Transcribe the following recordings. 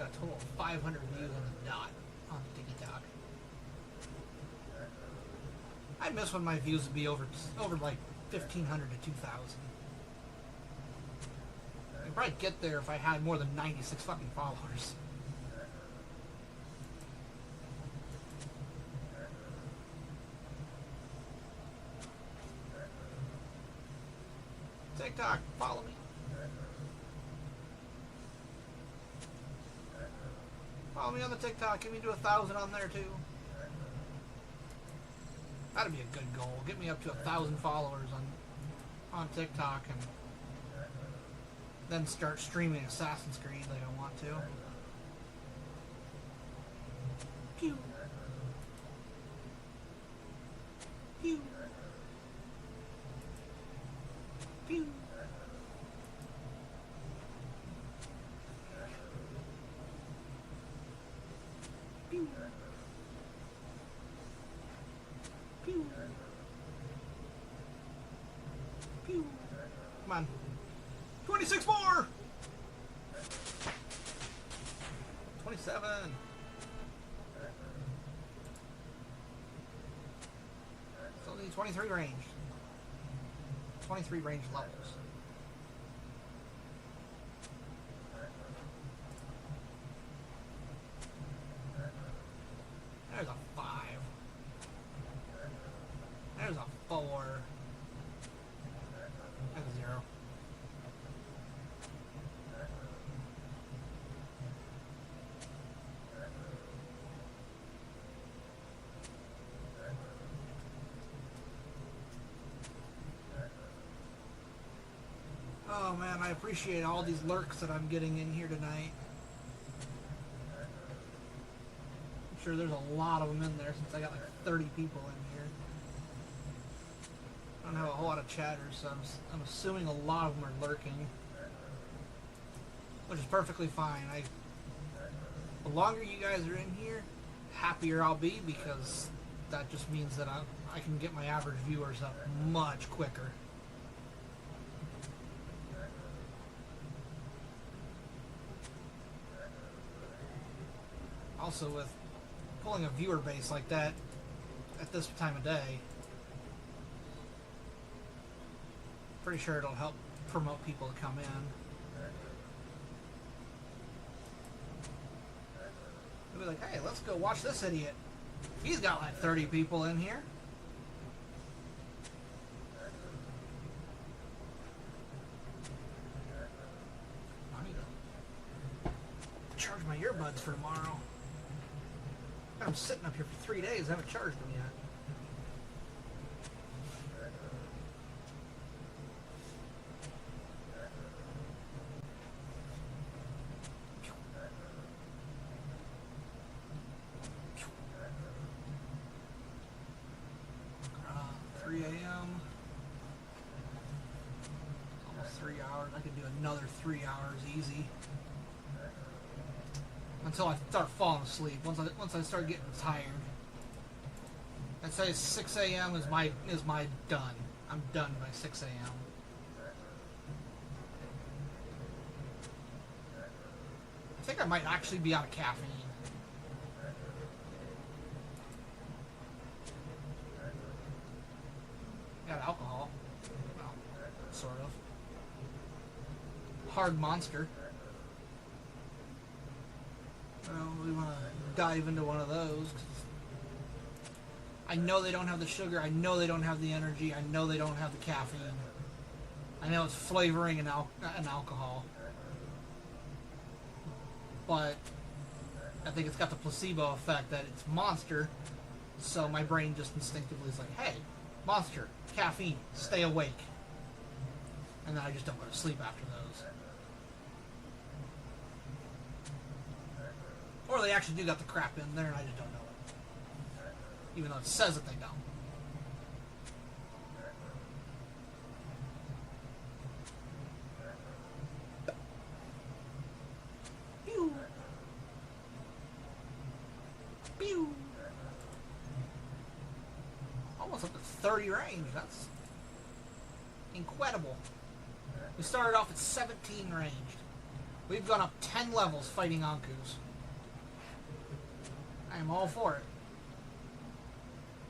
Got a total of 500 views on the dot on TikTok. I miss when my views would be over like 1,500 to 2,000. I'd probably get there if I had more than 96 fucking followers. TikTok, follow me. Follow me on the TikTok. Get me to 1,000 on there too. That'd be a good goal. Get me up to 1,000 followers on TikTok, and then start streaming Assassin's Creed like I want to. Pew. Pew. Pew. Pew. Pew. Pew. Come on. 26 more! 27. Still need 23 ranged. 23 ranged levels. There's a 5. There's a 4. There's a 0. Oh man, I appreciate all these lurks that I'm getting in here tonight. I'm sure there's a lot of them in there since I got like 30 people in here. I don't have a whole lot of chatters, so I'm assuming a lot of them are lurking. Which is perfectly fine. The longer you guys are in here, happier I'll be, because that just means that I can get my average viewers up much quicker. Also, with pulling a viewer base like that at this time of day, pretty sure it'll help promote people to come in. They'll be like, hey, let's go watch this idiot. He's got like 30 people in here. I need to charge my earbuds for tomorrow. I'm sitting up here for 3 days, I haven't charged them yet. Another 3 hours easy until I start falling asleep. Once I start getting tired, I'd say 6 a.m. is my done. I'm done by 6 a.m. I think I might actually be out of caffeine. Got alcohol. Well, sort of. Hard Monster. Well, we want to dive into one of those. I know they don't have the sugar. I know they don't have the energy. I know they don't have the caffeine. I know it's flavoring and alcohol. But I think it's got the placebo effect that it's Monster. So my brain just instinctively is like, hey, Monster, caffeine, stay awake. And then I just don't go to sleep after those. Or they actually do got the crap in there and I just don't know it. Even though it says that they don't. Pew! Pew! Almost up to 30 range. That's incredible. We started off at 17 ranged. We've gone up 10 levels fighting Ankus. I am all for it.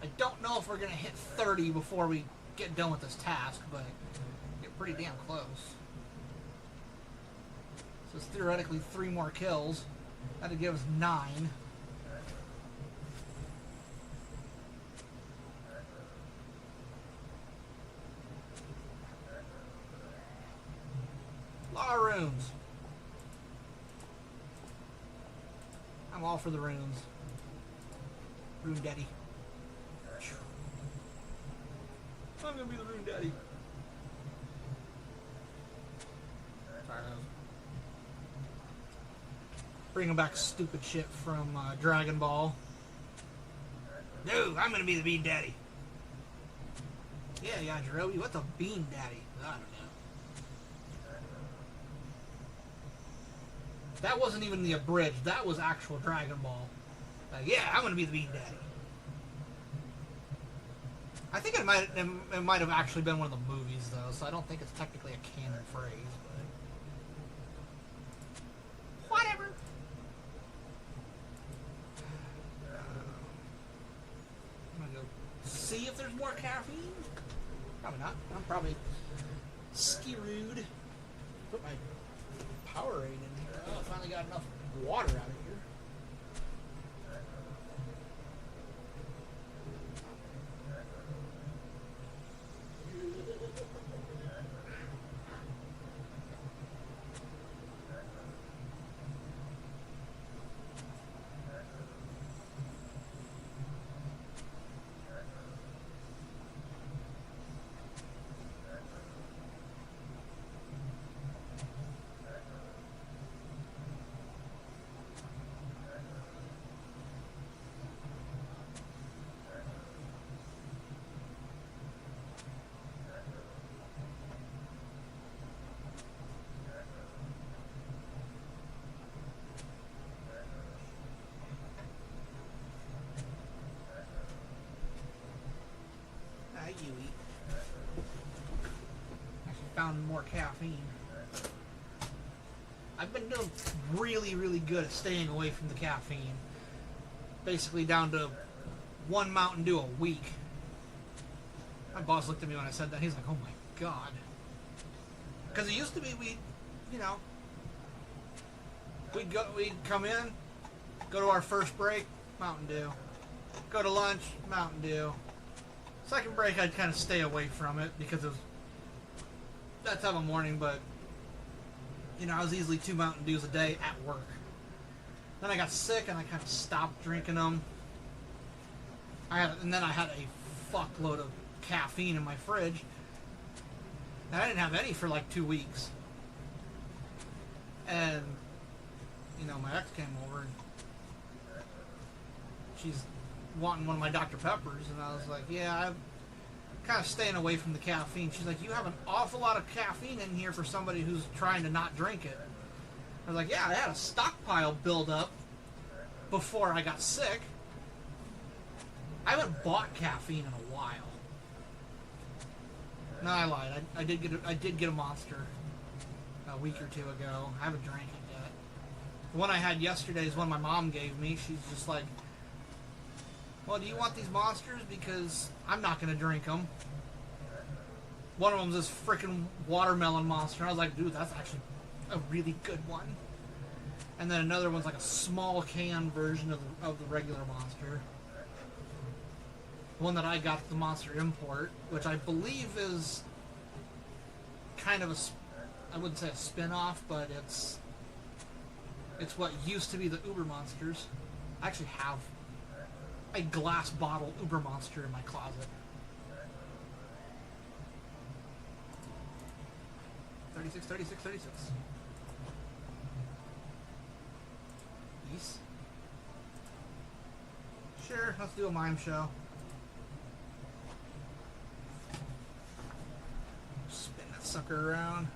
I don't know if we're going to hit 30 before we get done with this task, but get pretty damn close. So it's theoretically 3 more kills. That'd give us 9. A lot of runes. I'm all for the runes. Rune Daddy. I'm gonna be the Rune Daddy. Sorry, bringing back stupid shit from Dragon Ball. No, I'm gonna be the Bean Daddy. Yeah, Yajirobe, what's a Bean Daddy? I don't know. That wasn't even the abridged. That was actual Dragon Ball. Yeah, I'm gonna be the Bean Daddy. I think it might have actually been one of the movies though, so I don't think it's technically a canon phrase. But whatever. I'm gonna go see if there's more caffeine. Probably not. I'm probably skirooed. Put my Powerade in here. Oh, I finally got enough water out of here. Actually found more caffeine. I've been doing really, really good at staying away from the caffeine. Basically down to 1 Mountain Dew a week. My boss looked at me when I said that. He's like, oh my god. Because it used to be, we'd come in, go to our first break, Mountain Dew. Go to lunch, Mountain Dew. Second break, I'd kind of stay away from it because it was that time of morning, but I was easily 2 Mountain Dews a day at work. Then I got sick and I kind of stopped drinking them. And then I had a fuckload of caffeine in my fridge, and I didn't have any for like 2 weeks. And my ex came over and she's wanting one of my Dr. Peppers, and I was like, yeah, I'm kind of staying away from the caffeine. She's like, you have an awful lot of caffeine in here for somebody who's trying to not drink it. I was like, yeah, I had a stockpile build up before I got sick. I haven't bought caffeine in a while. No, I lied. I did get a Monster a week or 2 ago. I haven't drank it yet. The one I had yesterday is one my mom gave me. She's just like, well, do you want these Monsters? Because I'm not going to drink them. One of them's this freaking watermelon Monster. I was like, dude, that's actually a really good one. And then another one's like a small can version of the regular Monster. The one that I got, the Monster Import, which I believe is kind of I wouldn't say a spin-off, but it's what used to be the Uber Monsters. I actually have a glass bottle Uber Monster in my closet. 36, 36, 36. Yes. Sure, let's do a mime show. Spin that sucker around.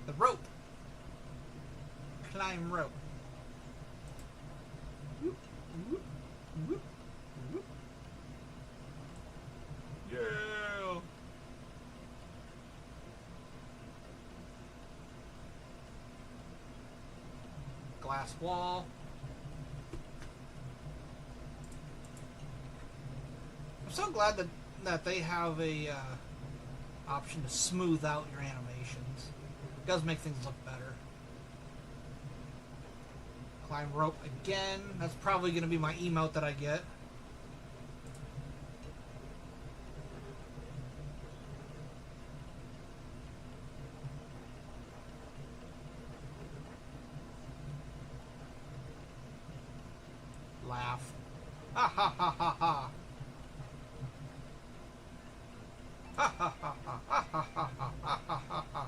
The rope. Climb rope. glass wall. I'm so glad that they have a option to smooth out your animations. It does make things look better. Climb rope again. That's probably going to be my emote that I get. Laugh. Ha ha ha ha ha. Ha ha ha ha ha ha ha ha ha ha.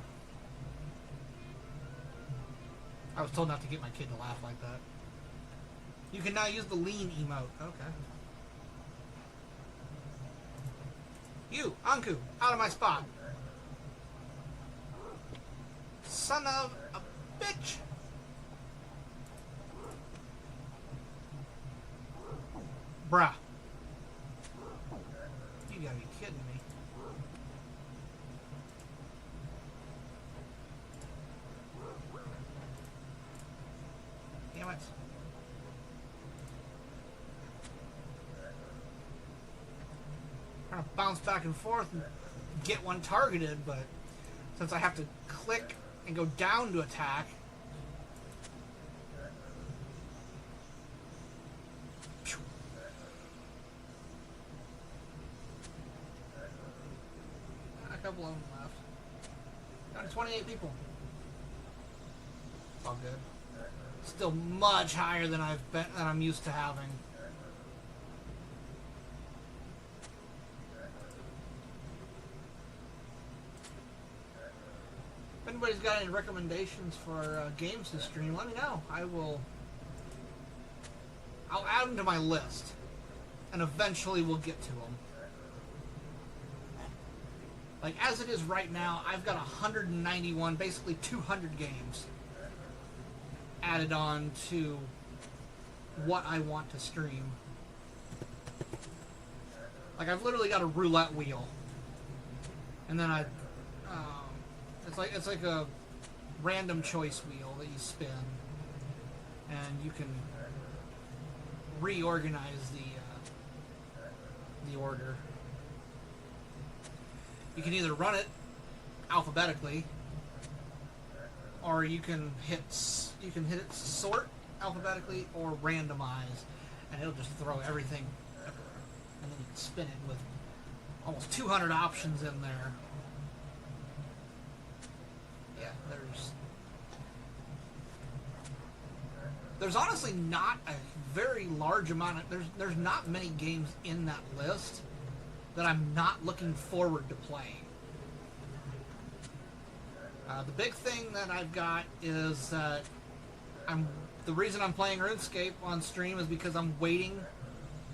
I was told not to get my kid to laugh like that. You can now use the lean emote. Okay. You, Anku, out of my spot. Son of a bitch. Bruh. You gotta be kidding me. Damn it. Trying to bounce back and forth and get one targeted, but since I have to click and go down to attack, a couple of them left. Down to 28 people. It's all good. Still much higher than I'm used to having. If anybody's got any recommendations for games to stream, let me know. I'll add them to my list, and eventually we'll get to them. Like, as it is right now, I've got 191, basically 200 games added on to what I want to stream. Like, I've literally got a roulette wheel, and then it's like a random choice wheel that you spin, and you can reorganize the order. You can either run it alphabetically, or you can hit it sort alphabetically or randomize, and it'll just throw everything everywhere. And then you can spin it with almost 200 options in there. Yeah, there's honestly not a very large amount of there's not many games in that list that I'm not looking forward to playing. The big thing that I've got is that the reason I'm playing RuneScape on stream is because I'm waiting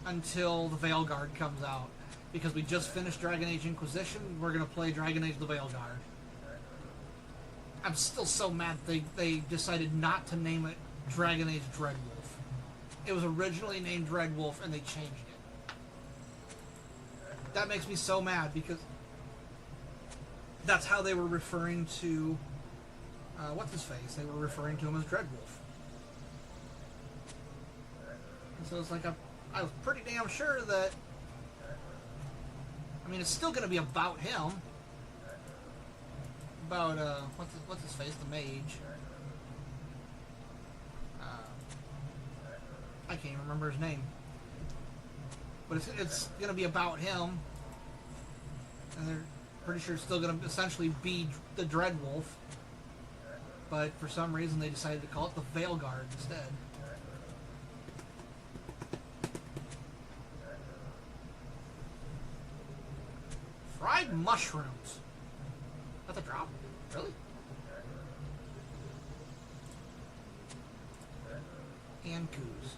until the Veilguard comes out. Because we just finished Dragon Age Inquisition, we're going to play Dragon Age the Veilguard. I'm still so mad they decided not to name it Dragon Age Dreadwolf. It was originally named Dreadwolf and they changed it. That makes me so mad because that's how they were referring to what's his face? They were referring to him as Dreadwolf. And so it's like I was pretty damn sure that. I mean, it's still going to be about him. About what's his face? The mage. I can't even remember his name. But it's going to be about him, and they're pretty sure it's still going to essentially be the Dreadwolf. But for some reason, they decided to call it the Veilguard instead. Fried mushrooms. That's a drop? Really? And coos.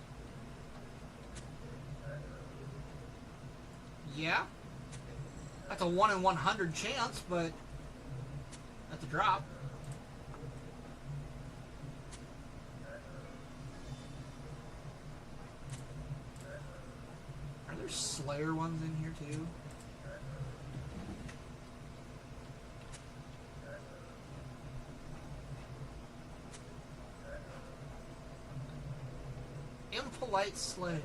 Yeah. That's a 1 in 100 chance, but that's a drop. Are there Slayer ones in here too? polite Slayer.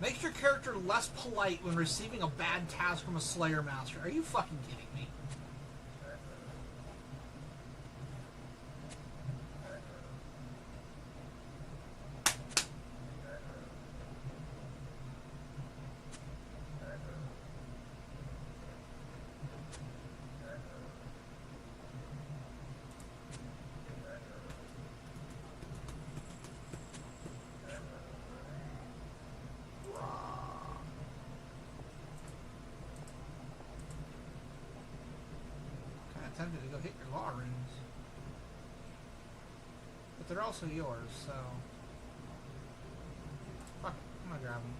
Makes your character less polite when receiving a bad task from a Slayer Master. Are you fucking kidding me? Tempted to go hit your law runes, but they're also yours, so fuck it, I'm gonna grab them.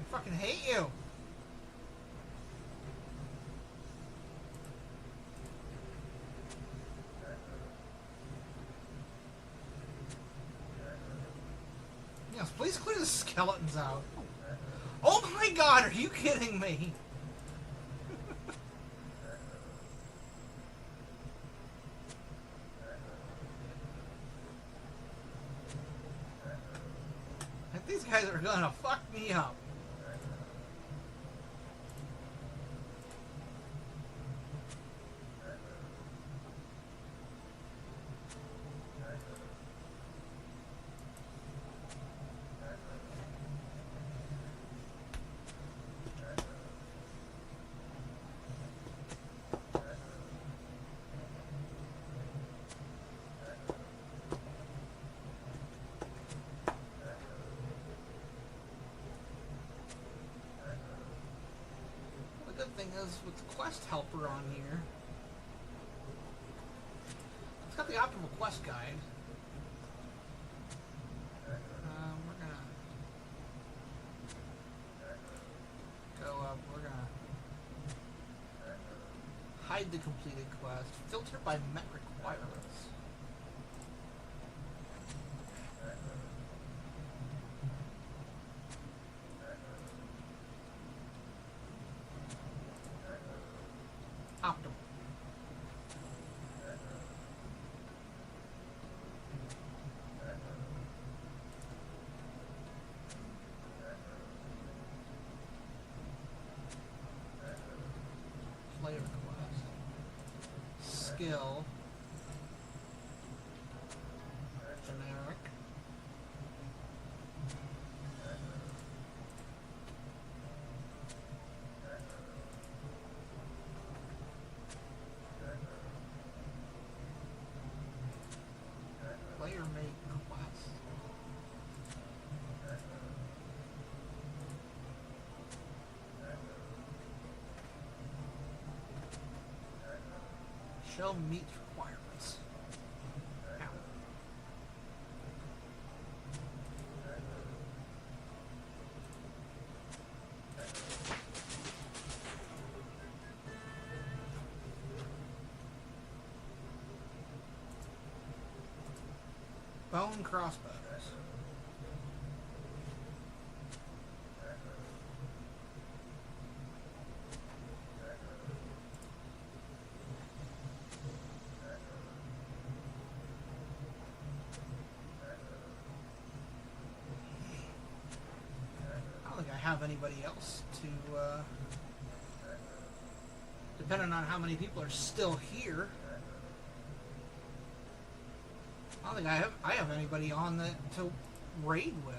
I fucking hate you. Yes, please clear the skeletons out. Oh my god, are you kidding me? These guys are gonna fuck me up. Thing is with the quest helper on here, it's got the optimal quest guide. We're gonna go up. We're gonna hide the completed quest. Filter by met requirements. Optimal. Player quest. Skill. Generic. Player made quest. Shall meet requirements. Ow. Bone crossbows. I don't think I have anybody else to, depending on how many people are still here. I don't think I have anybody on that to raid with.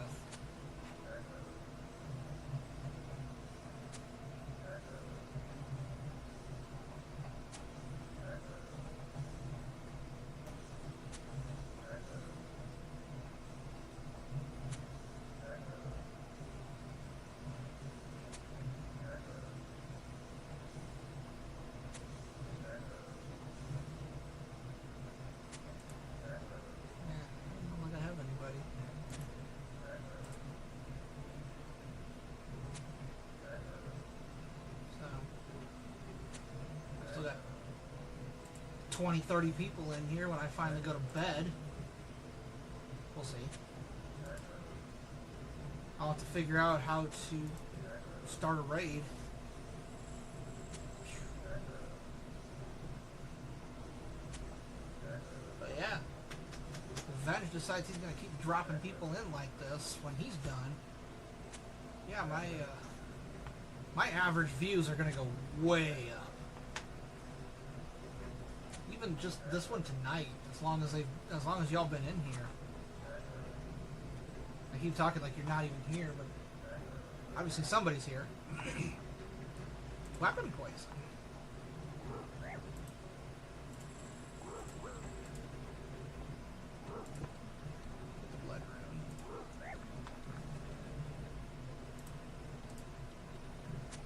20, 30 people in here when I finally go to bed. We'll see. I'll have to figure out how to start a raid. But yeah, if Venge decides he's going to keep dropping people in like this when he's done, yeah, my average views are going to go way up. Even just this one tonight, as long as y'all been in here. I keep talking like you're not even here, but obviously somebody's here. Weapon poison. Blood rune.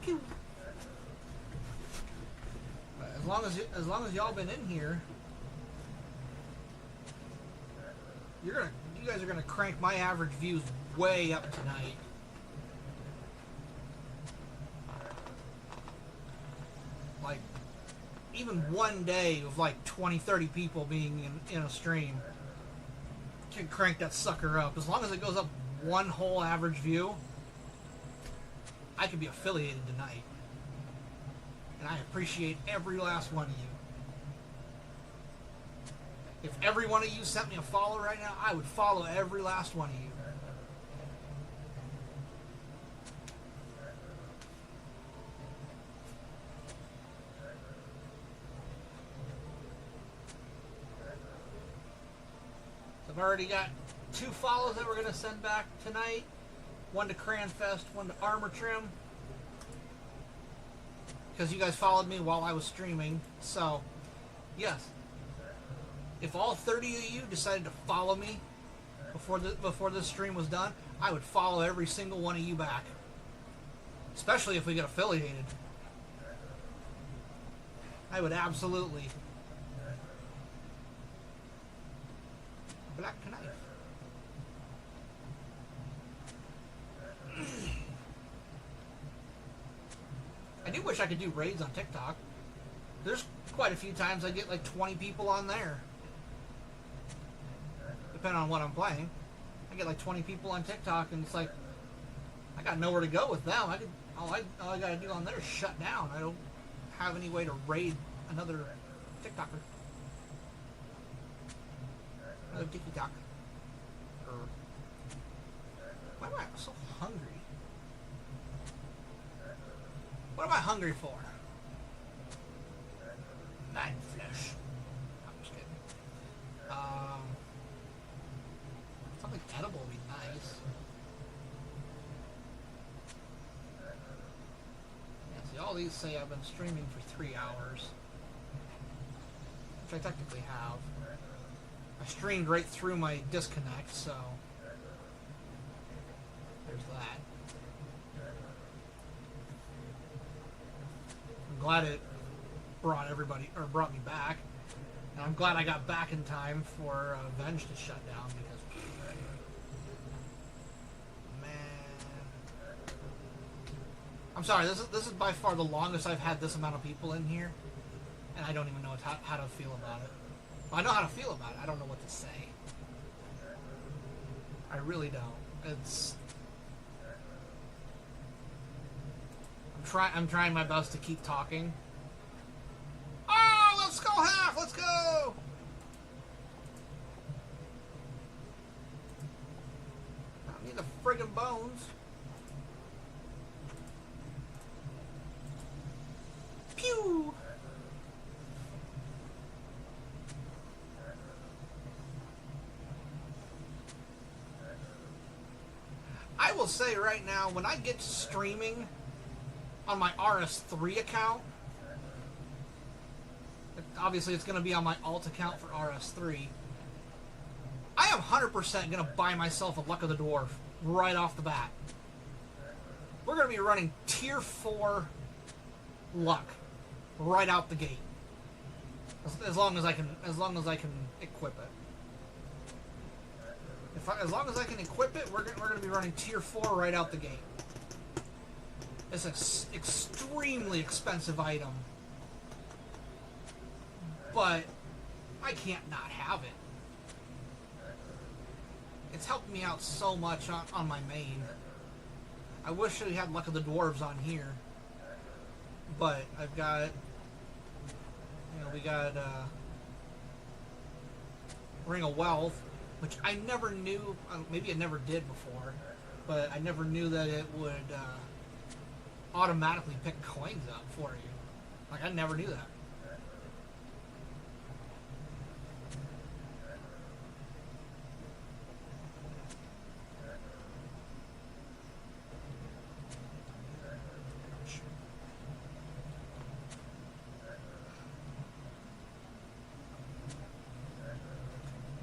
Pew. But as long as y'all been in here, you guys are gonna crank my average views way up tonight. Like, even one day of like 20, 30 people being in a stream can crank that sucker up. As long as it goes up one whole average view, I could be affiliated tonight. And I appreciate every last one of you. If every one of you sent me a follow right now, I would follow every last one of you. So I've already got 2 follows that we're going to send back tonight. One to Cranfest, one to Armor Trim. Because you guys followed me while I was streaming. So, yes. If all 30 of you decided to follow me before this stream was done, I would follow every single one of you back. Especially if we get affiliated. I would absolutely. Black knife. I do wish I could do raids on TikTok. There's quite a few times I get like 20 people on there. Depending on what I'm playing. I get like 20 people on TikTok and it's like, I got nowhere to go with them. All I gotta do on there is shut down. I don't have any way to raid another TikToker. Another TikTok. Why am I so hungry? What am I hungry for? Man flesh. I'm just kidding. Something edible would be nice. Yeah, see, all these say I've been streaming for 3 hours. Which I technically have. I streamed right through my disconnect, so there's that. I'm glad it brought me back, and I'm glad I got back in time for Venge to shut down because, man, I'm sorry. This is by far the longest I've had this amount of people in here, and I don't even know how to feel about it. Well, I know how to feel about it. I don't know what to say. I really don't. I'm trying my best to keep talking. Oh, let's go half! Let's go! I need the friggin' bones. Pew! I will say right now, when I get streaming on my RS3 account, obviously it's going to be on my alt account for RS3, I am 100% going to buy myself a Luck of the Dwarf right off the bat. We're going to be running tier 4 luck right out the gate. As long as I can equip it. As long as I can equip it, we're going to be running tier 4 right out the gate. It's an extremely expensive item, but I can't not have it. It's helped me out so much on my main. I wish I had Luck of the Dwarves on here. But I've got, you know, we got Ring of Wealth, which I never knew, maybe I never did before, but I never knew that it would automatically pick coins up for you. Like, I never knew that.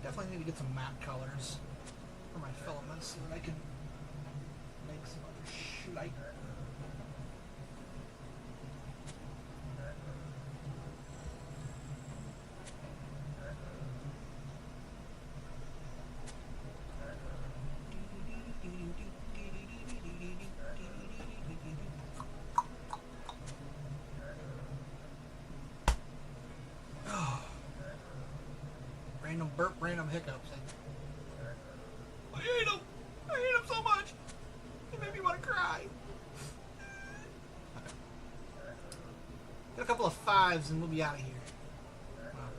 Definitely need to get some map colors for my filaments so that I can make some other shite. Random burp, random hiccups. I hate him! I hate him so much! It made me want to cry. Okay. Get a couple of 5s and we'll be out of here. Well,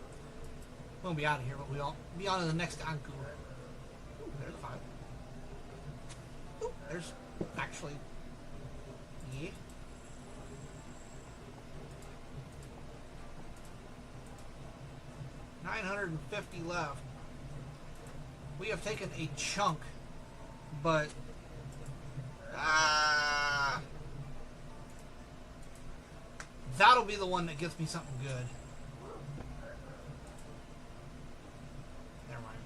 we won't be out of here, but we'll be on to the next Anku. Ooh, there's a 5. Ooh, there's actually... Yeah. $950 left. We have taken a chunk, but that'll be the one that gets me something good. Never mind.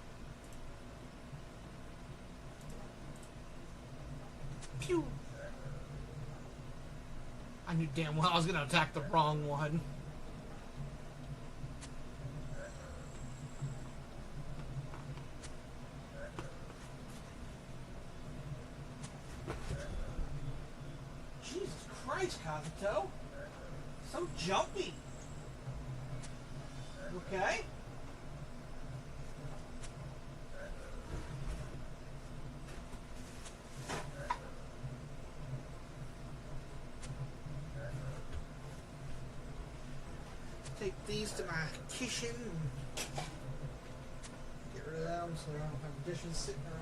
Pew! I knew damn well I was going to attack the wrong one. Kazuto. So jumpy. Okay. Take these to my kitchen. Get rid of them so I don't have dishes sitting around.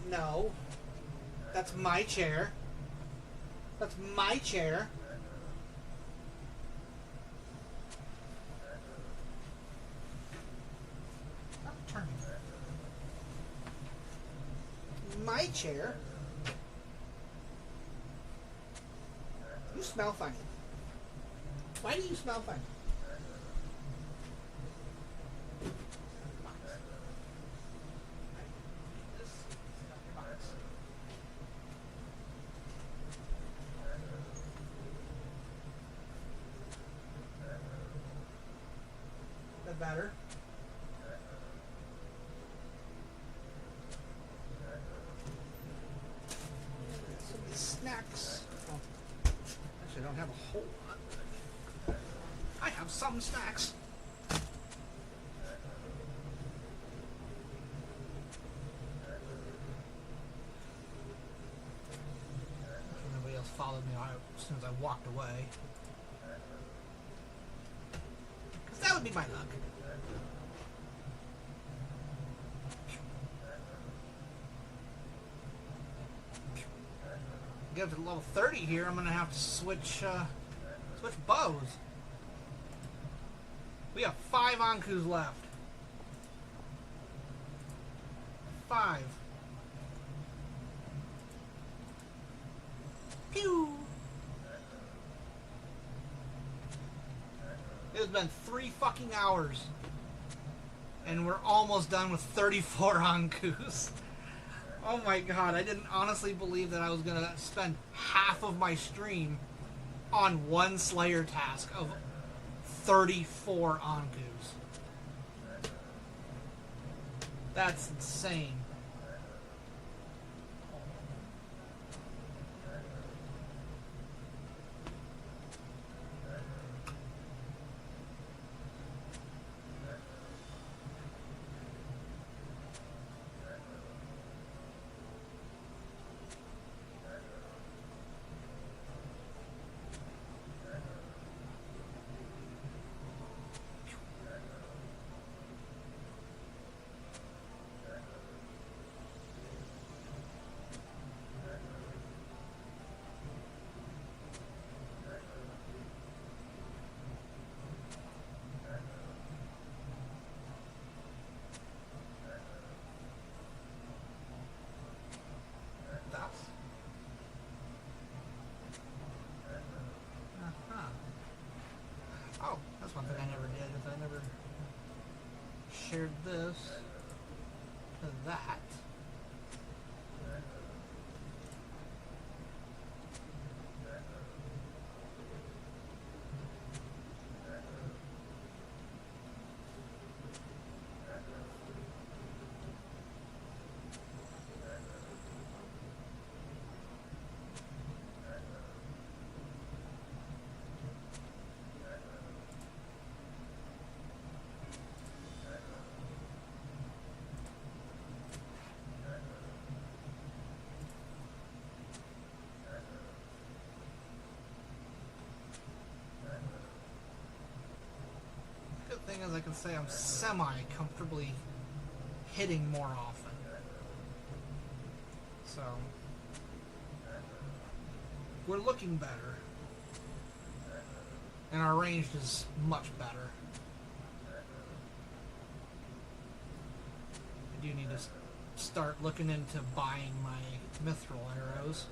No. That's my chair. That's my chair. Stop turning. My chair. You smell funny. Why do you smell funny? Better. So many snacks. Well, actually, I don't have a whole lot. I have some snacks. Nobody else followed me as soon as I walked away. would be my luck. Get up to level 30 here, I'm gonna have to switch bows. We have 5 Ankus left. 5. Pew! It has been 3 fucking hours. And we're almost done with 34 Ankus. Oh my god, I didn't honestly believe that I was gonna spend half of my stream on one Slayer task of 34 Ankus. That's insane. That's one thing I never did, is I never shared this to that. Thing is, I can say I'm semi-comfortably hitting more often. So, we're looking better. And our range is much better. I do need to start looking into buying my mithril arrows.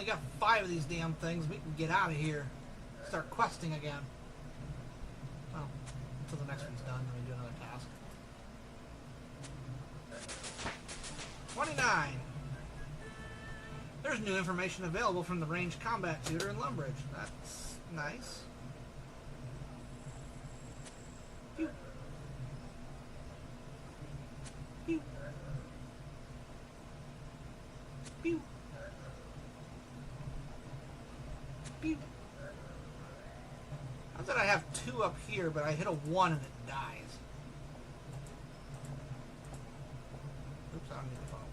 got 5 of these damn things, we can get out of here. Start questing again. Well, until the next one's done, then we do another task. 29. There's new information available from the ranged combat tutor in Lumbridge. That's nice. Pew. Pew. Pew. Pew. How did I have 2 up here, but I hit a 1 and it dies? Oops, I don't need the bones.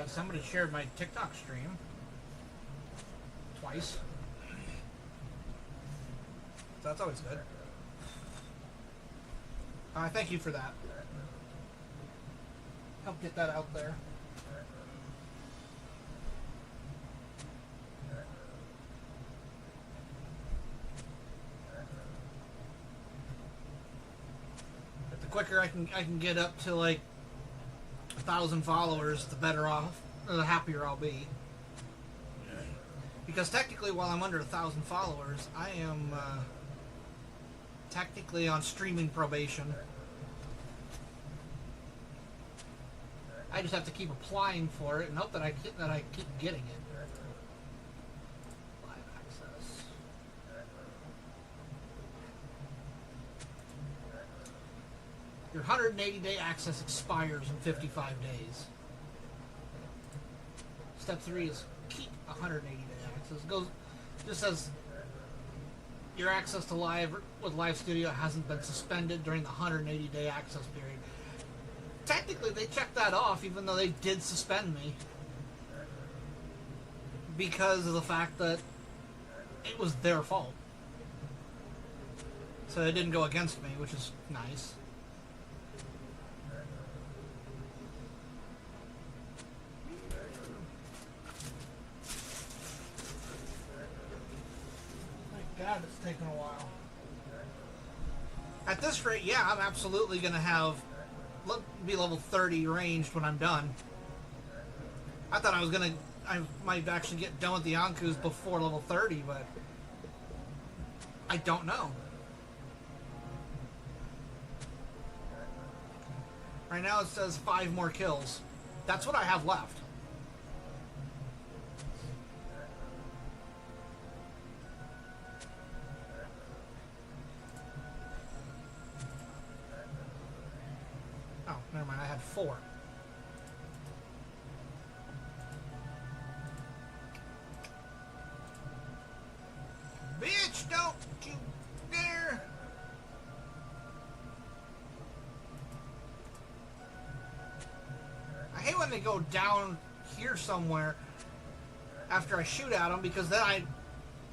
Somebody shared my TikTok stream twice. So that's always good. Thank you for that. Help get that out there. But the quicker I can get up to like 1,000 followers, the better off, or the happier I'll be. Because technically, while I'm under 1,000 followers, I am technically on streaming probation. I just have to keep applying for it and hope that I keep getting it. Live access. Your 180-day access expires in 55 days. Step 3 is keep a 180 day access. It goes, just says your access to Live Studio hasn't been suspended during the 180 day access period. Technically, they checked that off, even though they did suspend me, because of the fact that it was their fault. So it didn't go against me, which is nice. My God, it's taken a while. At this rate, yeah, I'm absolutely going to be level 30 ranged when I'm done. I thought I might actually get done with the Ankus before level 30, but I don't know. Right now it says 5 more kills. That's what I have left. Oh, never mind, I had 4. Bitch, don't you dare! I hate when they go down here somewhere after I shoot at them, because then it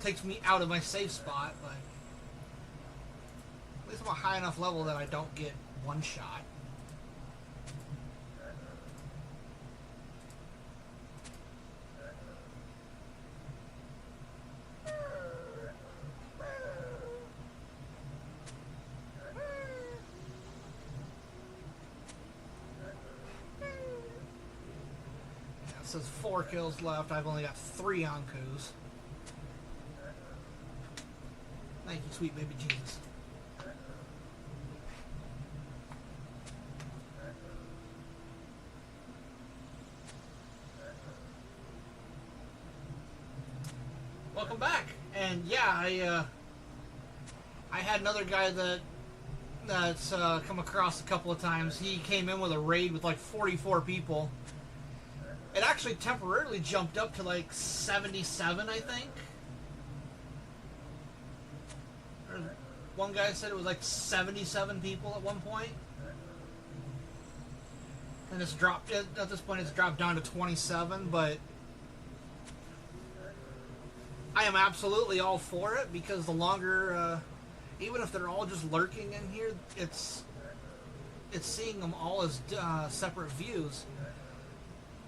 takes me out of my safe spot, but at least I'm a high enough level that I don't get one shot. It says 4 kills left. I've only got 3 Ankus. Thank you, sweet baby Jesus. Welcome back. And yeah, I had another guy that's come across a couple of times. He came in with a raid with like 44 people. It actually temporarily jumped up to like 77, I think. One guy said it was like 77 people at one point. And it's dropped, at this point it's dropped down to 27, but I am absolutely all for it, because the longer, even if they're all just lurking in here, it's seeing them all as separate views.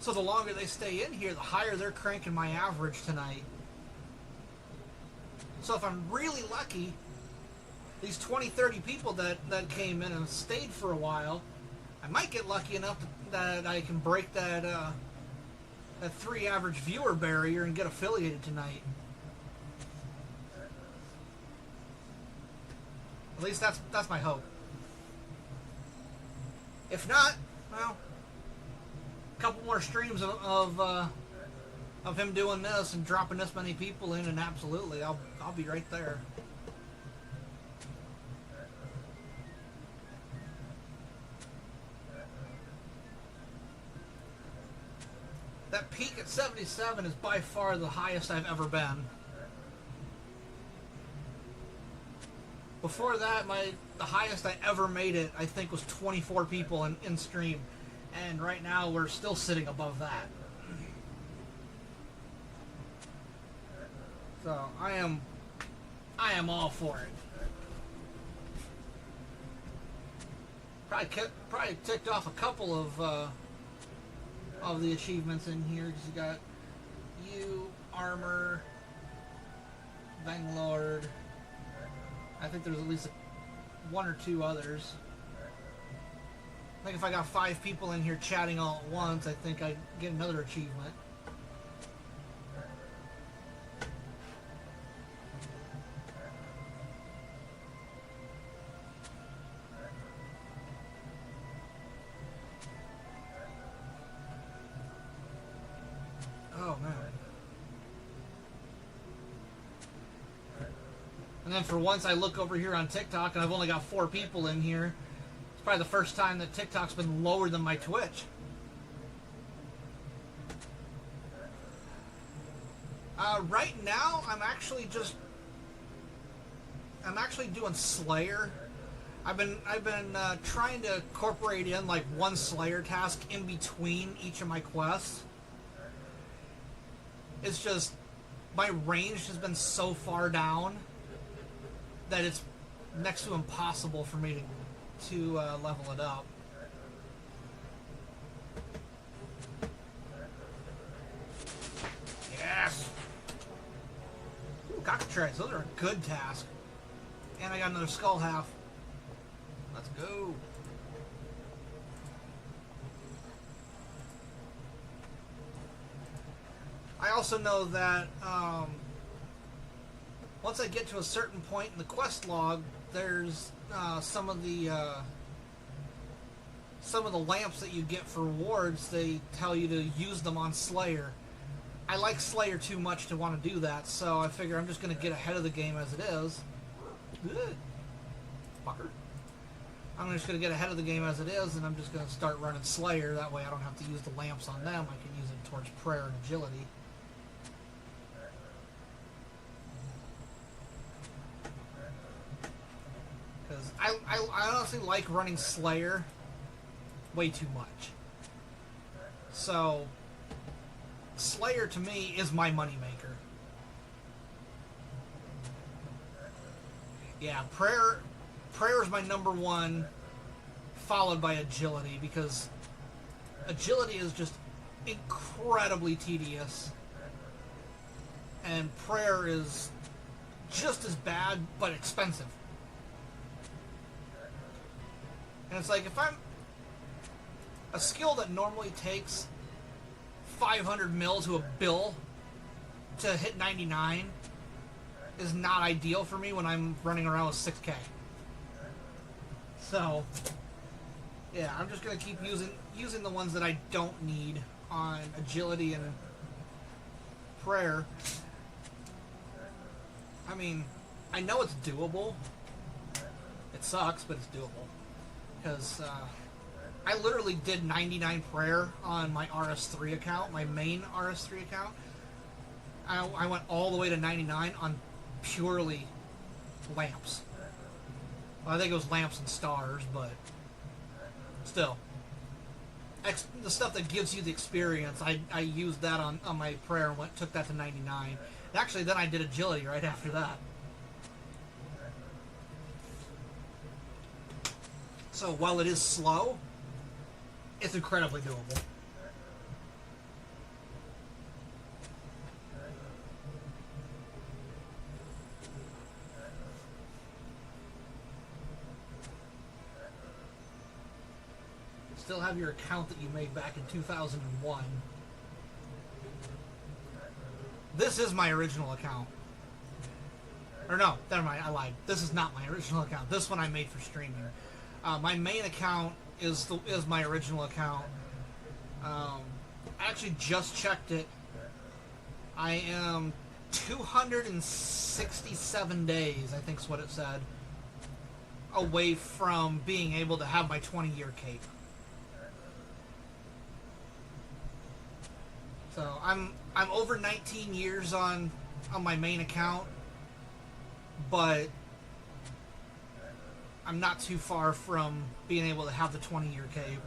So the longer they stay in here, the higher they're cranking my average tonight. So if I'm really lucky, these 20, 30 people that came in and stayed for a while, I might get lucky enough that I can break that 3 average viewer barrier and get affiliated tonight. At least that's my hope. If not, well, a couple more streams of him doing this and dropping this many people in, and absolutely, I'll be right there. That peak at 77 is by far the highest I've ever been. Before that, the highest I ever made it, I think, was 24 people in stream. And right now, we're still sitting above that. So, I am all for it. Probably ticked off a couple of the achievements in here, because you got armor, Banglord. I think there's at least 1 or 2 others. I think if I got 5 people in here chatting all at once, I think I'd get another achievement. Oh, man. And then for once I look over here on TikTok and I've only got 4 people in here. It's probably the first time that TikTok's been lower than my Twitch. Right now, I'm actually doing Slayer. I've been trying to incorporate in like one Slayer task in between each of my quests. It's just my range has been so far down that it's next to impossible for me to level it up. Yes! Ooh, cockatrice, those are a good task. And I got another skull half. Let's go. I also know that once I get to a certain point in the quest log, there's some of the lamps that you get for rewards. They tell you to use them on Slayer. I like Slayer too much to want to do that, so I figure I'm just going to get ahead of the game as it is. Ugh. Fucker. I'm just going to get ahead of the game as it is, and I'm just going to start running Slayer. That way I don't have to use the lamps on them. I can use it towards prayer and agility. Because I honestly like running Slayer way too much. So, Slayer to me is my moneymaker. Yeah, prayer is my number one, followed by agility, because agility is just incredibly tedious, and prayer is just as bad but expensive. And it's like, if I'm a skill that normally takes 500 mil to a bill to hit 99 is not ideal for me when I'm running around with 6k. So, yeah, I'm just gonna keep using the ones that I don't need on agility and prayer. I mean, I know it's doable. It sucks, but it's doable. Because I literally did 99 prayer on my RS3 account, my main RS3 account. I went all the way to 99 on purely lamps. Well, I think it was lamps and stars, but still. The stuff that gives you the experience, I used that on my prayer and took that to 99. And actually, then I did agility right after that. So while it is slow, it's incredibly doable. Still have your account that you made back in 2001. This is my original account. Or no, never mind, I lied. This is not my original account. This one I made for streaming. My main account is my original account. I actually just checked it. I am 267 days, I think is what it said, away from being able to have my 20-year cape. So I'm over 19 years on my main account, but I'm not too far from being able to have the 20-year cape.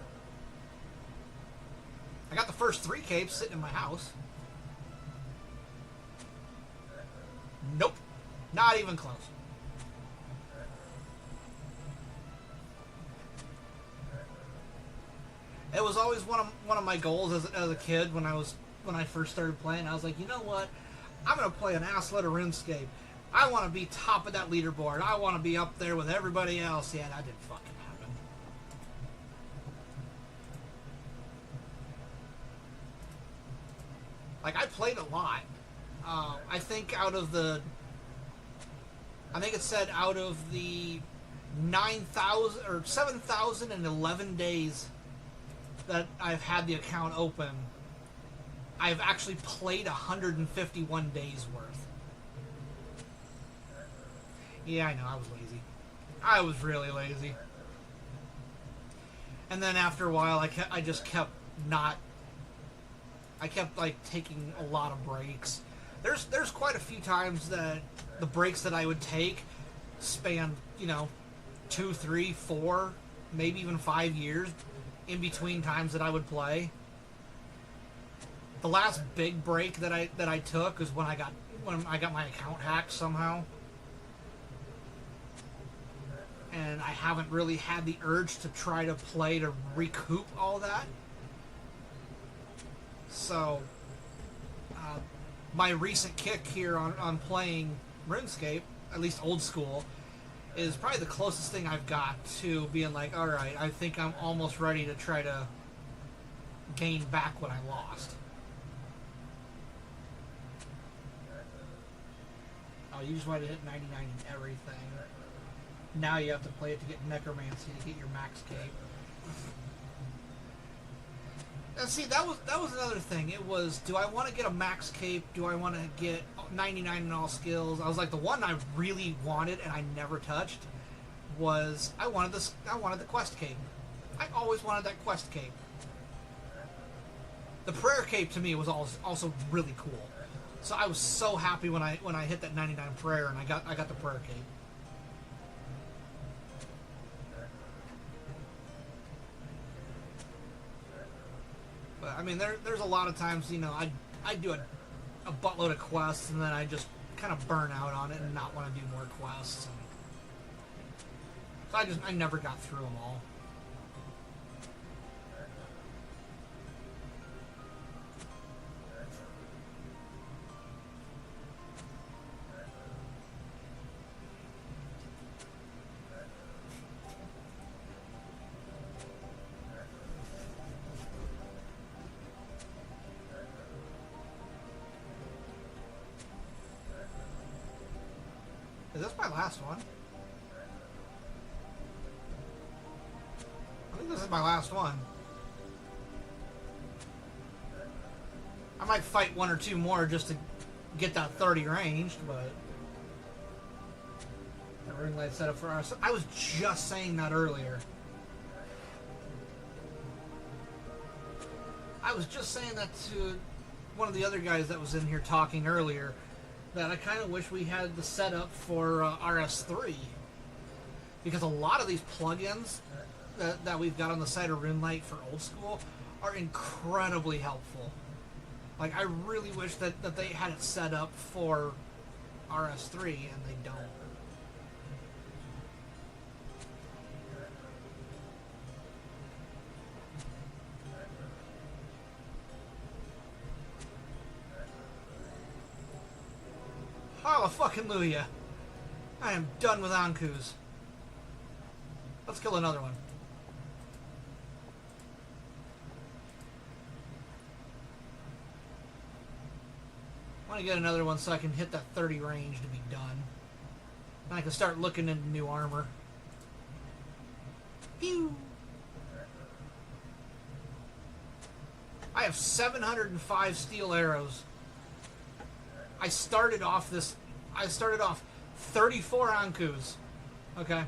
I got the first 3 capes sitting in my house. Nope. Not even close. It was always one of my goals as a kid when I first started playing. I was like, you know what? I'm going to play an asslet of RuneScape. I want to be top of that leaderboard. I want to be up there with everybody else. Yeah, that didn't fucking happen. Like, I played a lot. I think it said out of the 9,000 or 7,011 days that I've had the account open, I've actually played 151 days worth. Yeah, I know, I was lazy. I was really lazy. And then after a while, I kept like taking a lot of breaks. there's quite a few times that the breaks that I would take span, 2, 3, 4, maybe even 5 years in between times that I would play. The last big break that I took was when I got my account hacked somehow. And I haven't really had the urge to try to play to recoup all that. So, my recent kick here on playing RuneScape, at least old school, is probably the closest thing I've got to being like, alright, I think I'm almost ready to try to gain back what I lost. Oh, you just wanted to hit 99 in everything. Now you have to play it to get Necromancy to get your max cape. And see, that was another thing. It was, do I want to get a max cape? Do I want to get 99 in all skills? I was like, the one I really wanted and I never touched was I wanted the quest cape. I always wanted that quest cape. The prayer cape to me was also really cool. So I was so happy when I hit that 99 prayer and I got the prayer cape. But I mean, there's a lot of times, I do a buttload of quests and then I just kind of burn out on it and not want to do more quests. So I never got through them all. Is this my last one? I think this is my last one. I might fight one or two more just to get that 30 ranged, but the ring light set up for us. I was just saying that earlier. I was just saying that to one of the other guys that was in here talking earlier, that I kind of wish we had the setup for RS3, because a lot of these plugins that we've got on the side of RuneLite for old school are incredibly helpful. Like, I really wish that they had it set up for RS3, and they don't. Hallelujah. I am done with Ankus. Let's kill another one. I want to get another one so I can hit that 30 range to be done. Then I can start looking into new armor. Pew! I have 705 steel arrows. I started off 34 Ankus. Okay.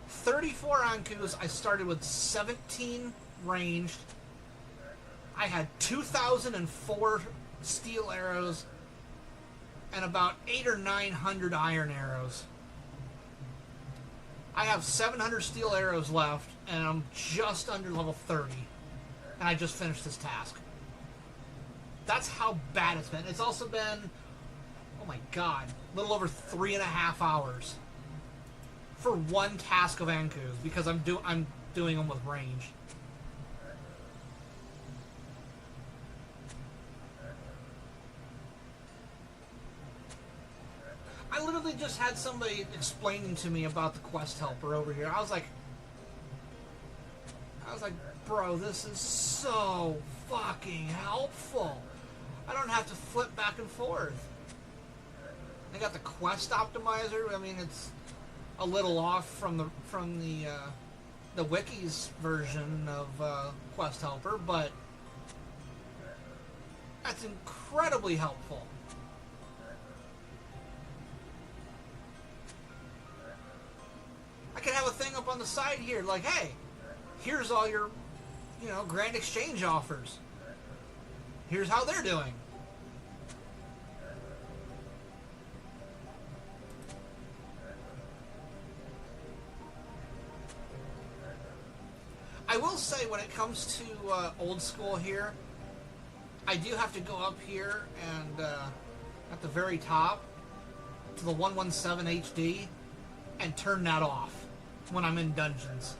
34 Ankus. I started with 17 ranged. I had 2,004 steel arrows and about 800 or 900 iron arrows. I have 700 steel arrows left, and I'm just under level 30. And I just finished this task. That's how bad it's been. It's also been, oh my god, a little over 3.5 hours for one task of Ankus, because I'm doing them with range. I literally just had somebody explaining to me about the quest helper over here. I was like, bro, this is so fucking helpful. I don't have to flip back and forth. I got the quest optimizer. I mean, it's a little off from the wiki's version of quest helper, but that's incredibly helpful. I can have a thing up on the side here, like, hey, here's all your, grand exchange offers. Here's how they're doing. say, when it comes to old school here, I do have to go up here and at the very top to the 117 HD and turn that off when I'm in dungeons.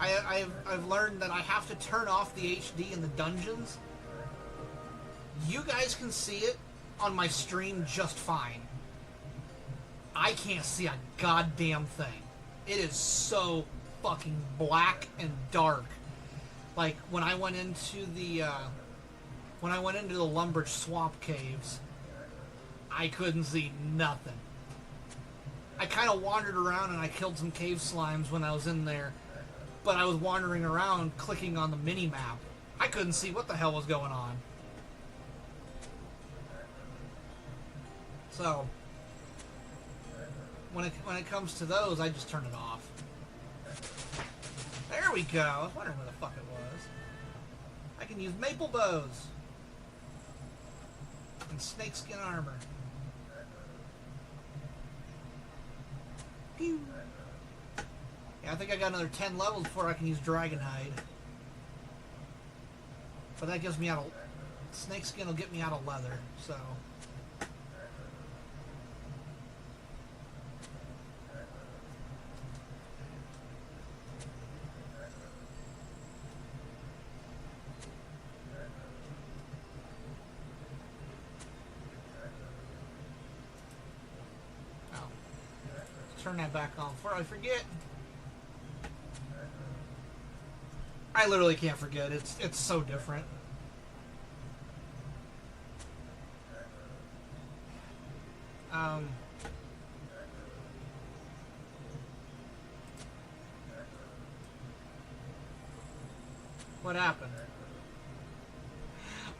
I've learned that I have to turn off the HD in the dungeons. You guys can see it on my stream just fine. I can't see a goddamn thing. It is so fucking black and dark. Like when I went into the Lumbridge Swamp Caves, I couldn't see nothing. I kind of wandered around and I killed some cave slimes when I was in there, but I was wandering around clicking on the mini-map. I couldn't see what the hell was going on. So, when it comes to those, I just turn it off. There we go. I was wondering where the fuck it was. I can use maple bows and snakeskin armor. Pew. Yeah, I think I got another 10 levels before I can use dragonhide. But that gives me out of... snakeskin will get me out of leather, so... Turn that back on before I forget. I literally can't forget. It's so different. What happened?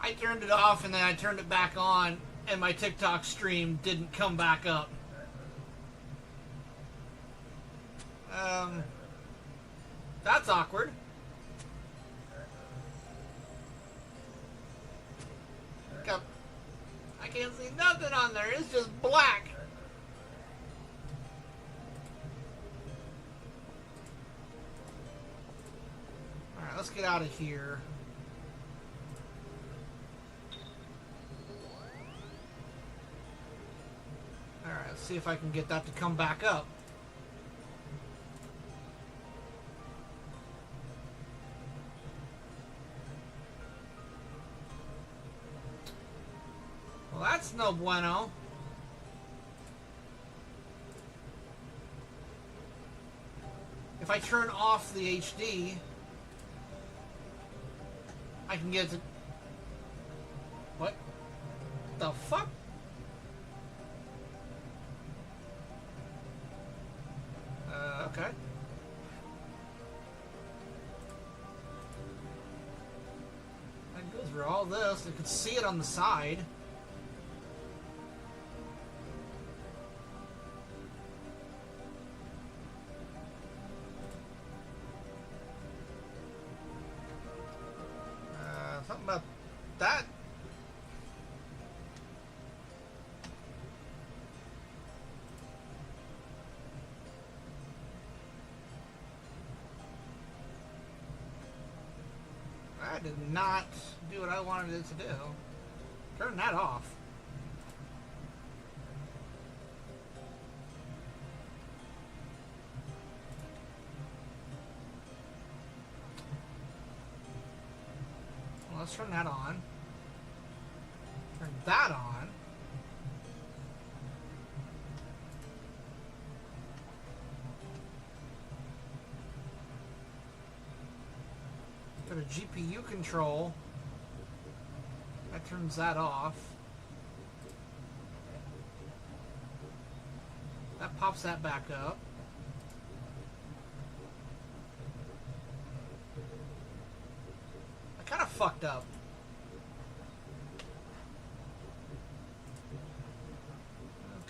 I turned it off and then I turned it back on and my TikTok stream didn't come back up. That's awkward. I can't see nothing on there. It's just black. Alright, let's get out of here. Alright, let's see if I can get that to come back up. Well, that's no bueno. If I turn off the HD, I can get to... What the fuck? Okay. I can go through all this. I can see it on the side. Something about that. That did not do what I wanted it to do. Turn that off. Let's turn that on. Turn that on. Go to GPU control. That turns that off. That pops that back up. Kind of fucked up.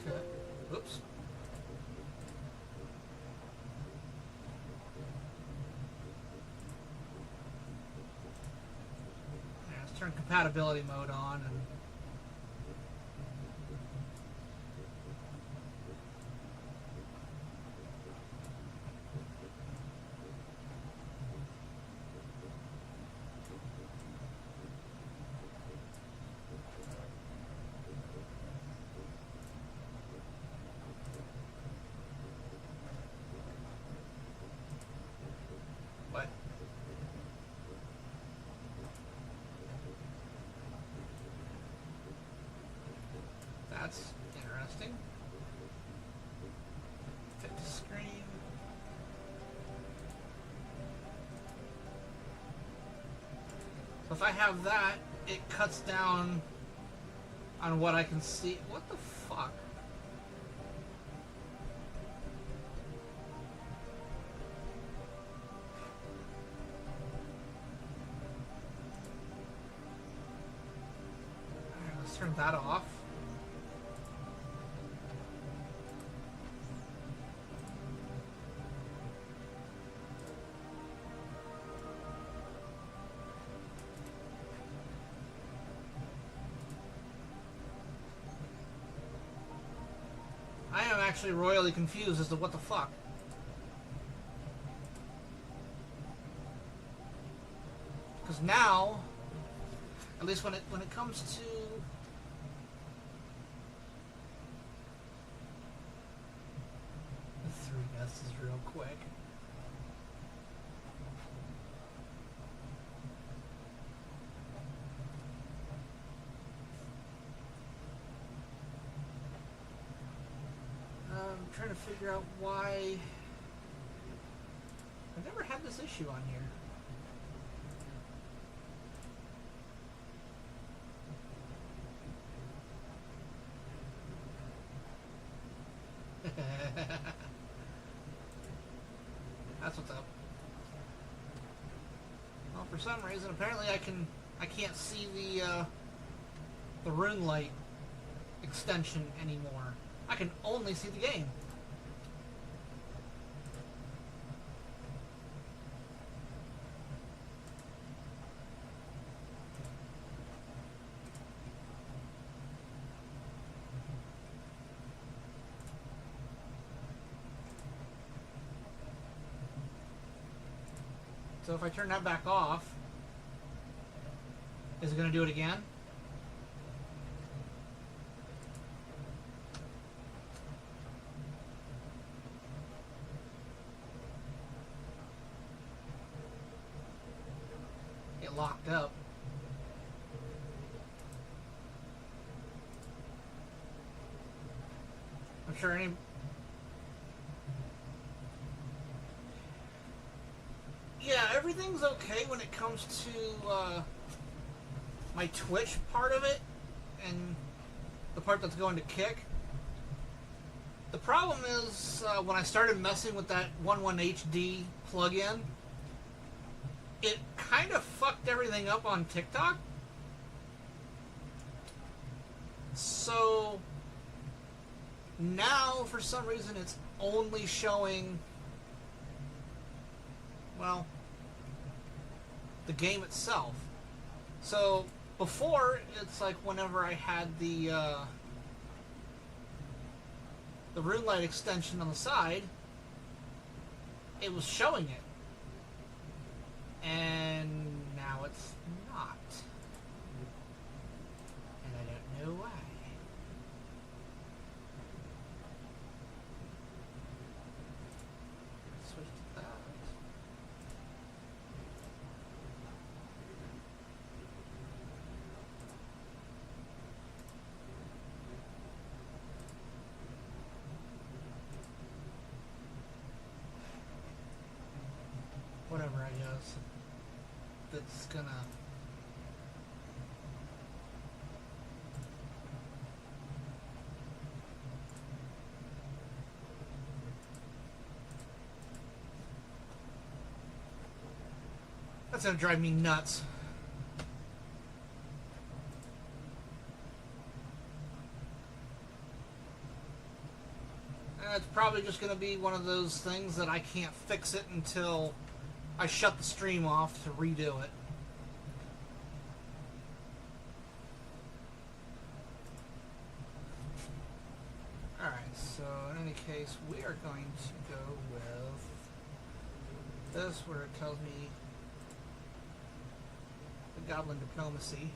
Okay. Oops. Yeah, let's turn compatibility mode on and... Interesting. Fit to screen. So if I have that, it cuts down on what I can see. What the fuck? Alright, let's turn that off. I am actually royally confused as to what the fuck. Because now, at least when it comes to the 3 deaths is real quick. I'm trying to figure out why I've never had this issue on here. That's what's up. Well, for some reason, apparently I can't see the rune light extension anymore. I can only see the game. So if I turn that back off, is it going to do it again? It locked up. I'm sure any... Yeah, everything's okay when it comes to my Twitch part of it and the part that's going to Kick. The problem is when I started messing with that 11HD plugin, it kind of fucked everything up on TikTok. So now, for some reason, it's only showing, well, the game itself. So before, it's like whenever I had the rune light extension on the side, it was showing it. And now it's not. And I don't know why. Switch to that. Whatever, I guess. That's gonna... That's gonna drive me nuts. And it's probably just gonna be one of those things that I can't fix it until I shut the stream off to redo it. Alright, so in any case, we are going to go with this, where it tells me the Goblin Diplomacy.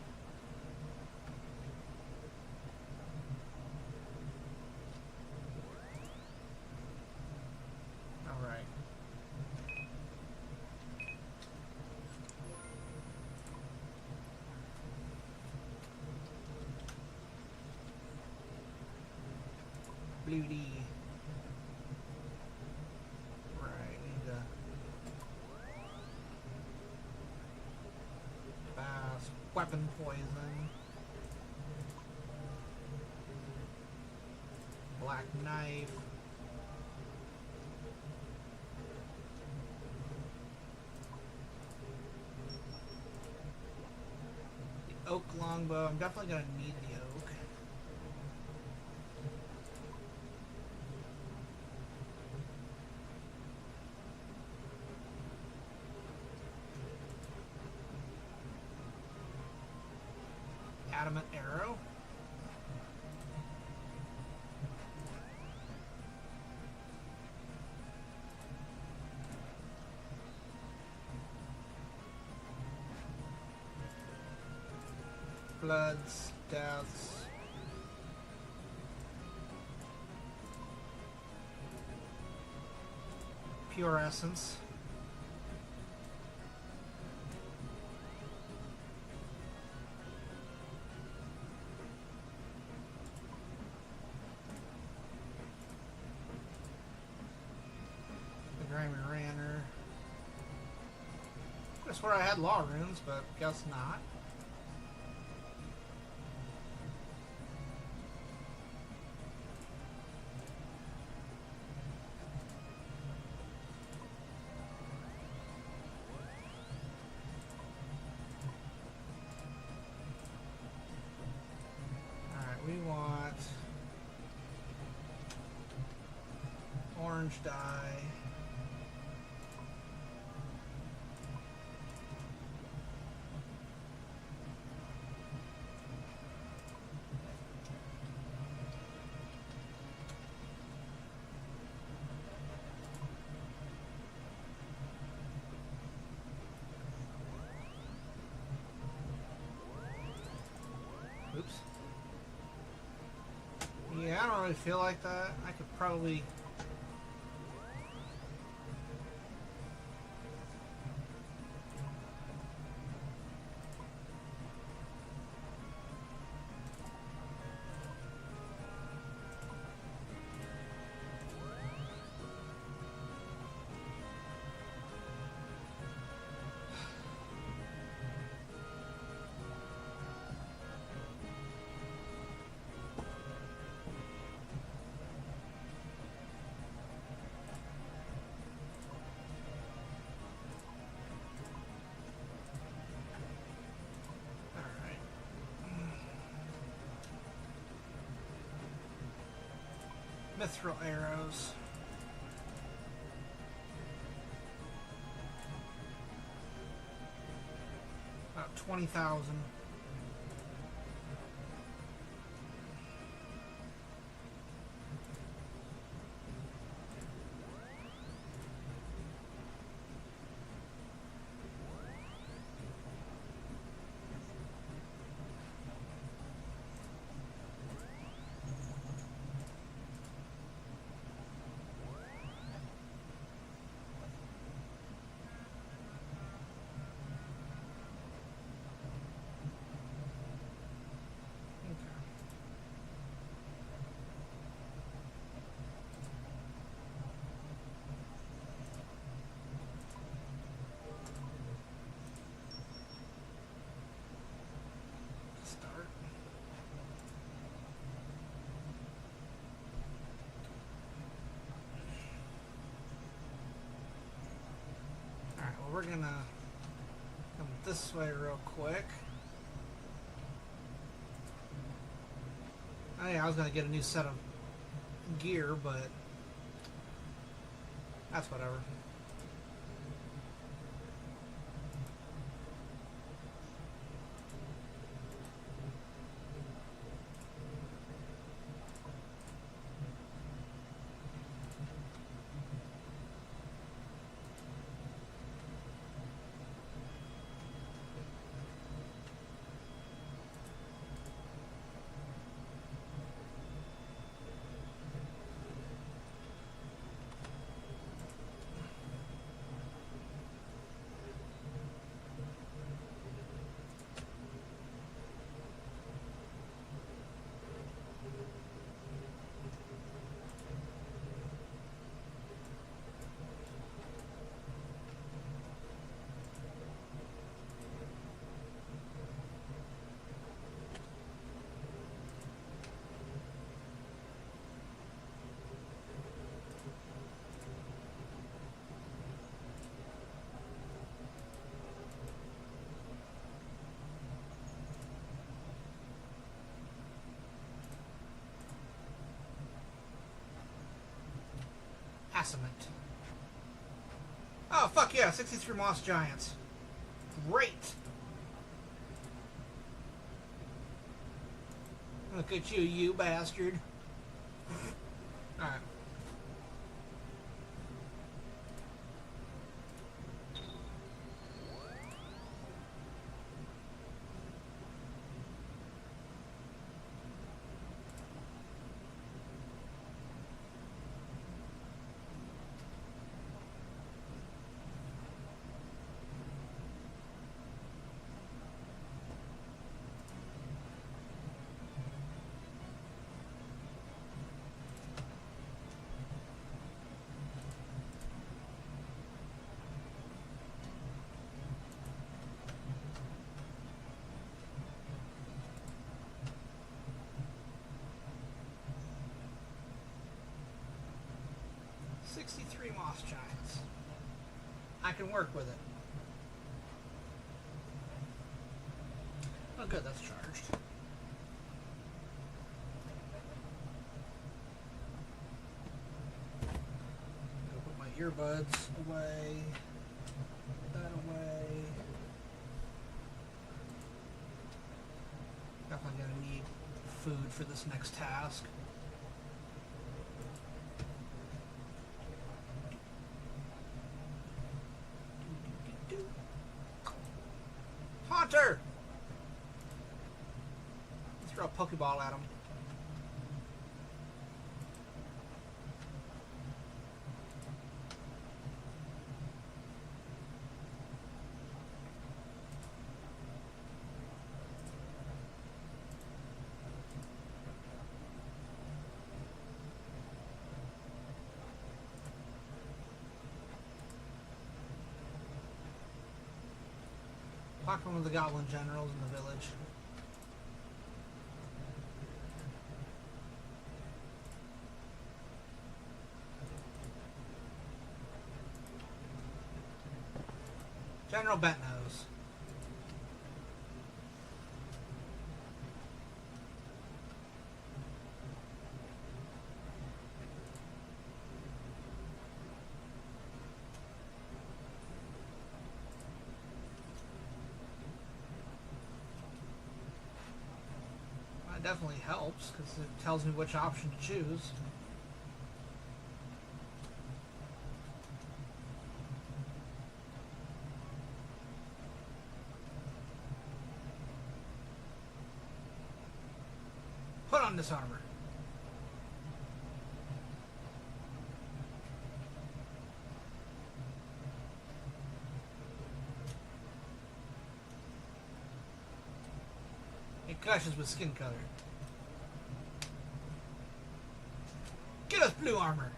Alright. Bloody. Right, need to pass weapon poison. Black knife. The oak longbow. I'm definitely gonna need the oak. Adamant arrow. Bloods, deaths. Pure essence. The Grimy Ranner. I swear I had law runes, but guess not. We want orange dye. Oops. Yeah, I don't really feel like that. I could probably... Mithril arrows. About 20,000. We're gonna come this way real quick. Oh yeah, I was gonna get a new set of gear, but that's whatever. Passament. Oh, fuck yeah, 63 Moss Giants. Great. Look at you, you bastard. Alright. Moss Giants. I can work with it. Oh good, that's charged. Go put my earbuds away. Put that away. Definitely gonna need food for this next task. Hunter! Throw a Pokeball at him. Talk to one of the Goblin Generals in the village. General Bentnose. Definitely helps because it tells me which option to choose. Put on this armor. It gushes with skin color. Get us blue armor.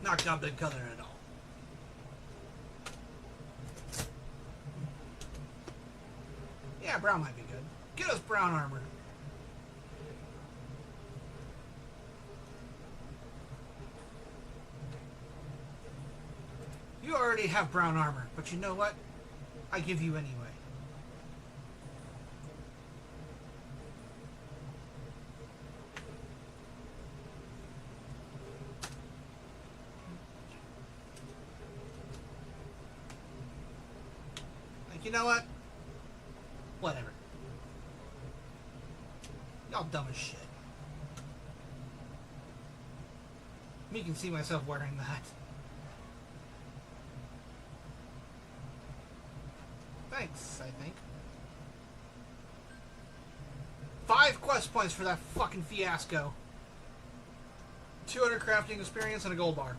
Not goblin color at all. Yeah, brown might be good. Get us brown armor. You already have brown armor, but you know what? I give you anyway. You know what? Whatever. Y'all dumb as shit. Me can see myself wearing that. Thanks, I think. 5 quest points for that fucking fiasco. 200 crafting experience and a gold bar.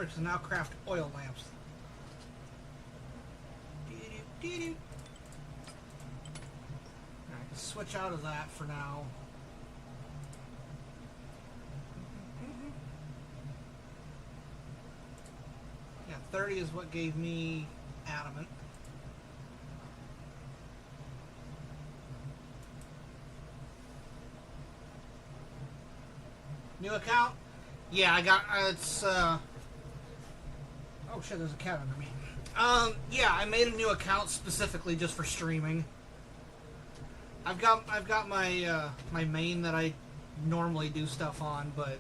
fabrics can now craft oil lamps. Alright, I can switch out of that for now. Yeah, 30 is what gave me adamant. New account? Yeah, I got, it's, oh shit, there's a cat under me. Yeah, I made a new account specifically just for streaming. I've got my, my main that I normally do stuff on, but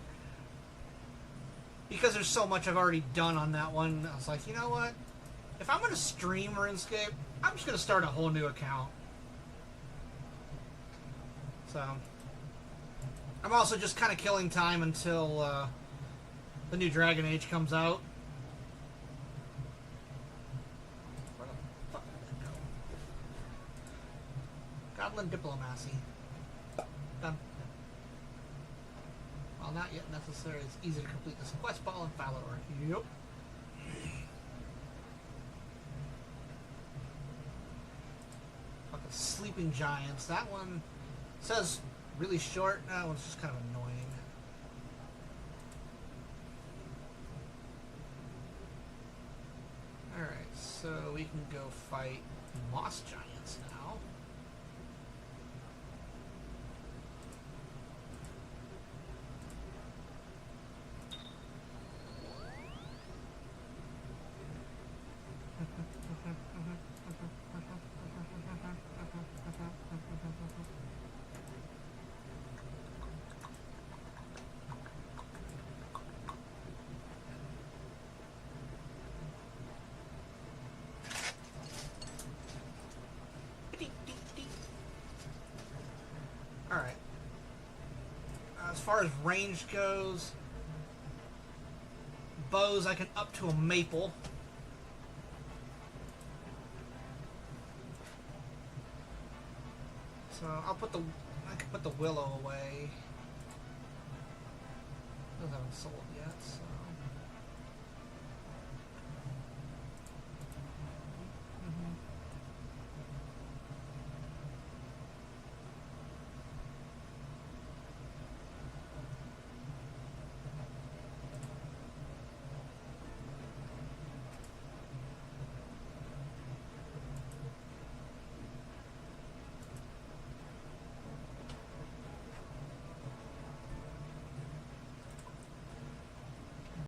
because there's so much I've already done on that one, I was like, you know what? If I'm gonna stream RuneScape, I'm just gonna start a whole new account. So, I'm also just kind of killing time until, the new Dragon Age comes out. Where the fuck did that go? Goblin Diplomacy. Done. While not yet necessary, it's easy to complete this quest ball and follower. Yep. Fucking Sleeping Giants. That one says really short. That one's just kind of annoying. Alright, so we can go fight Moss Giants now. Alright. As far as range goes, bows I can up to a maple. So I can put the willow away. Those haven't sold yet, so.